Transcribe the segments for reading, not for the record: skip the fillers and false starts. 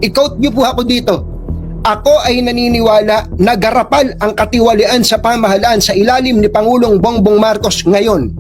I-quote niyo po ako dito. Ako ay naniniwala na garapal ang katiwalian sa pamahalaan sa ilalim ni Pangulong Bongbong Marcos ngayon.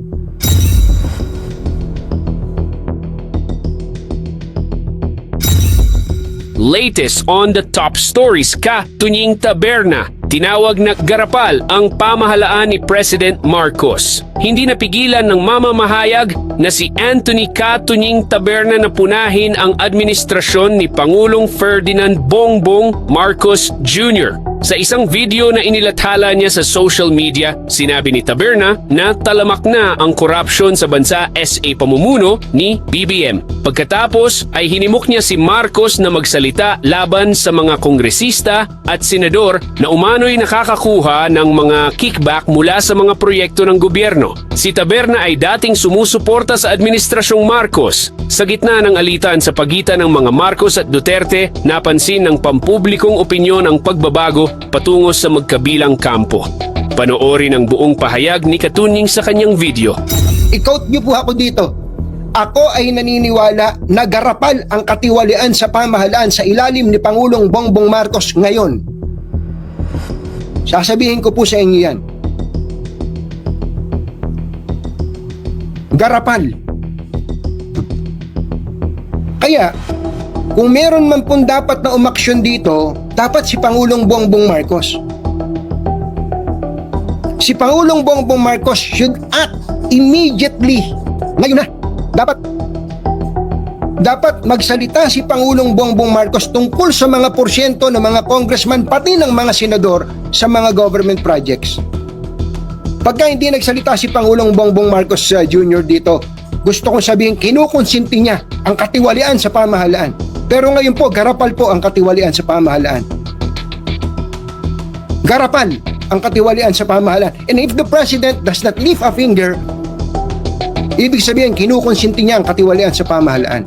Latest on the top stories, Tunying Taberna. Tinawag na garapal ang pamahalaan ni President Marcos. Hindi napigilan ng mamamahayag na si Anthony Tunying Taberna na punahin ang administrasyon ni Pangulong Ferdinand Bongbong Marcos Jr. Sa isang video na inilathala niya sa social media, sinabi ni Taberna na talamak na ang korupsyon sa bansa SA pamumuno ni BBM. Pagkatapos ay hinimok niya si Marcos na magsalita laban sa mga kongresista at senador na umano'y nakakakuha ng mga kickback mula sa mga proyekto ng gobyerno. Si Taberna ay dating sumusuporta sa administrasyong Marcos. Sa gitna ng alitan sa pagitan ng mga Marcos at Duterte, napansin ng pampublikong opinyon ang pagbabago patungo sa magkabilang kampo. Panoorin ang buong pahayag ni Katunying sa kanyang video. I-quote niyo po ako dito. Ako ay naniniwala na garapal ang katiwalian sa pamahalaan sa ilalim ni Pangulong Bongbong Marcos ngayon. Sasabihin ko po sa inyo yan. Garapal. Kaya, kung meron man pong dapat na umaksyon dito, dapat si Pangulong Bongbong Marcos. Si Pangulong Bongbong Marcos should act immediately. Ngayon na. Dapat magsalita si Pangulong Bongbong Marcos tungkol sa mga porsyento ng mga congressman pati ng mga senador sa mga government projects. Pagka hindi nagsalita si Pangulong Bongbong Marcos Jr. dito, gusto kong sabihin kinukonsinti niya ang katiwalian sa pamahalaan. Pero ngayon po, garapal po ang katiwalian sa pamahalaan. Garapal ang katiwalian sa pamahalaan. And if the President does not lift a finger, ibig sabihin, kinukonsinti niya ang katiwalian sa pamahalaan.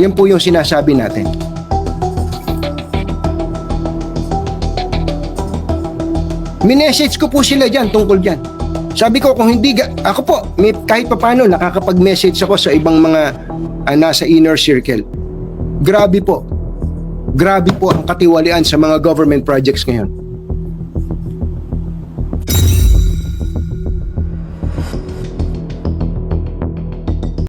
Yan po yung sinasabi natin. Minessage ko po sila dyan tungkol dyan. Sabi ko, kung hindi, ako po, kahit papano nakakapag-message ako sa ibang mga nasa inner circle. Grabe po ang katiwalian sa mga government projects ngayon.